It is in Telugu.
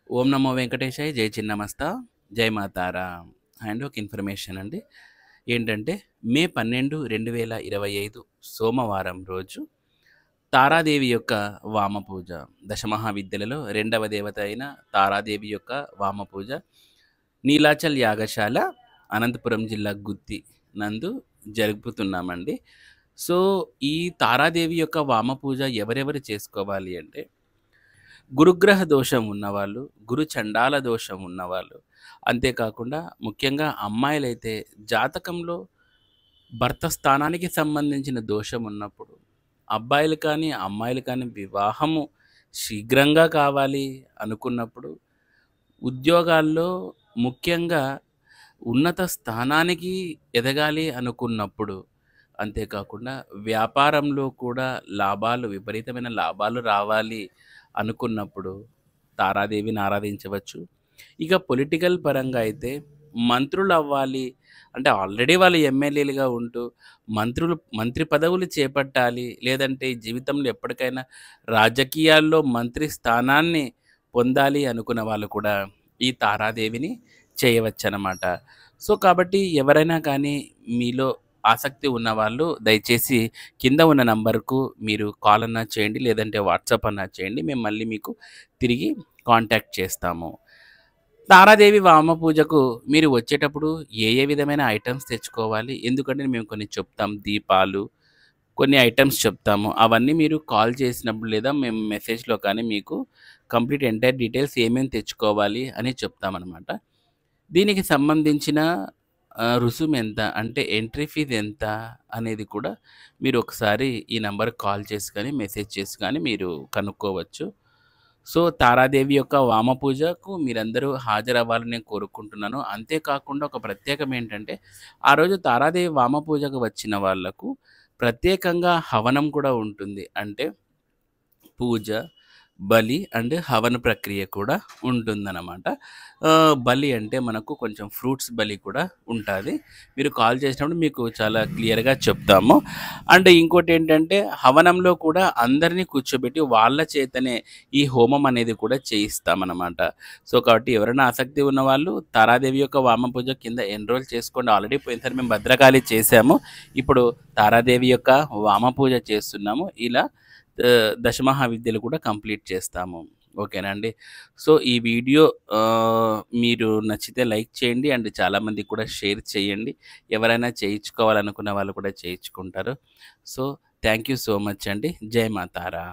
ఓం నమో వెంకటేశాయ, జై చిన్నమస్త, జై మాతారా. అండ్ ఒక ఇన్ఫర్మేషన్ అండి. ఏంటంటే మే 12, 2025 సోమవారం రోజు తారాదేవి యొక్క వామపూజ, దశమహావిద్యలలో రెండవ దేవత అయిన తారాదేవి యొక్క వామపూజ నీలాచల్ యాగశాల, అనంతపురం జిల్లా గుత్తి నందు జరుపుతున్నామండి. సో ఈ తారాదేవి యొక్క వామపూజ ఎవరెవరు చేసుకోవాలి అంటే, గురుగ్రహ దోషం ఉన్నవాళ్ళు, గురు చండాల దోషం ఉన్నవాళ్ళు, అంతేకాకుండా ముఖ్యంగా అమ్మాయిలైతే జాతకంలో భర్త స్థానానికి సంబంధించిన దోషం ఉన్నప్పుడు, అబ్బాయిలు కానీ అమ్మాయిలు కానీ వివాహము శీఘ్రంగా కావాలి అనుకున్నప్పుడు, ఉద్యోగాల్లో ముఖ్యంగా ఉన్నత స్థానానికి ఎదగాలి అనుకున్నప్పుడు, అంతేకాకుండా వ్యాపారంలో కూడా విపరీతమైన లాభాలు రావాలి అనుకున్నప్పుడు తారాదేవిని ఆరాధించవచ్చు. ఇక పొలిటికల్ పరంగా అయితే మంత్రులు అవ్వాలి అంటే ఆల్రెడీ వాళ్ళు ఎమ్మెల్యేలుగా ఉంటూ మంత్రి పదవులు చేపట్టాలి, లేదంటే జీవితంలో ఎప్పటికైనా రాజకీయాల్లో మంత్రి స్థానాన్ని పొందాలి అనుకున్న వాళ్ళు కూడా ఈ తారాదేవిని చేయవచ్చనమాట. సో కాబట్టి ఎవరైనా కానీ మీలో ఆసక్తి ఉన్నవాళ్ళు దయచేసి కింద ఉన్న నంబర్కు మీరు కాల్ అన్నా చేయండి, లేదంటే వాట్సాప్ అన్నా చేయండి. మేము మళ్ళీ మీకు తిరిగి కాంటాక్ట్ చేస్తాము. తారాదేవి వామ పూజకు మీరు వచ్చేటప్పుడు ఏ ఏ విధమైన ఐటమ్స్ తెచ్చుకోవాలి, ఎందుకంటే మేము కొన్ని చెప్తాం, దీపాలు, కొన్ని ఐటమ్స్ చెప్తాము. అవన్నీ మీరు కాల్ చేసినప్పుడు లేదా మేము మెసేజ్లో కానీ మీకు కంప్లీట్ ఎంటైర్ డీటెయిల్స్ ఏమేమి తెచ్చుకోవాలి అని చెప్తామన్నమాట. దీనికి సంబంధించిన రుసుము ఎంత అంటే ఎంట్రీ ఫీజ్ ఎంత అనేది కూడా మీరు ఒకసారి ఈ నంబర్‌కి కాల్ చేసి కానీ, మెసేజ్ చేసి కానీ మీరు కనుక్కోవచ్చు. సో, తారాదేవి యొక్క వామ పూజకు మీరందరూ హాజరవ్వాలని నేను కోరుకుంటున్నాను. అంతేకాకుండా ఒక ప్రత్యేకం ఏంటంటే, ఆ రోజు తారాదేవి వామ పూజకు వచ్చిన వాళ్ళకు ప్రత్యేకంగా హవనం కూడా ఉంటుంది. అంటే పూజ, బలి అండ్ హవన ప్రక్రియ కూడా ఉంటుందన్నమాట. బలి అంటే మనకు కొంచెం ఫ్రూట్స్ బలి కూడా ఉంటాది. మీరు కాల్ చేసినప్పుడు మీకు చాలా క్లియర్‌గా చెప్తాము. అండ్ ఇంకోటేంటంటే హవనంలో కూడా అందరిని కూర్చోబెట్టి వాళ్ళ చేతనే ఈ హోమం అనేది కూడా చేయిస్తామన్నమాట. సో, కాబట్టి ఎవరైనా ఆసక్తి ఉన్నవాళ్ళు తారాదేవి యొక్క వామ పూజ కింద ఎన్రోల్ చేసుకోండి. ఆల్రెడీ పోయినసారి మేము భద్రకాళి చేశాము. ఇప్పుడు తారాదేవి యొక్క వామ పూజ చేస్తున్నాము. ఇలా దశమహావిద్యలు కూడా కంప్లీట్ చేస్తాము. ఓకేనా అండి. సో, ఈ వీడియో మీరు నచ్చితే లైక్ చేయండి అండ్ చాలామందికి కూడా షేర్ చేయండి. ఎవరైనా చేయించుకోవాలనుకున్న వాళ్ళు కూడా చేయించుకుంటారు. So, thank you so much అండి. జై మాతారా.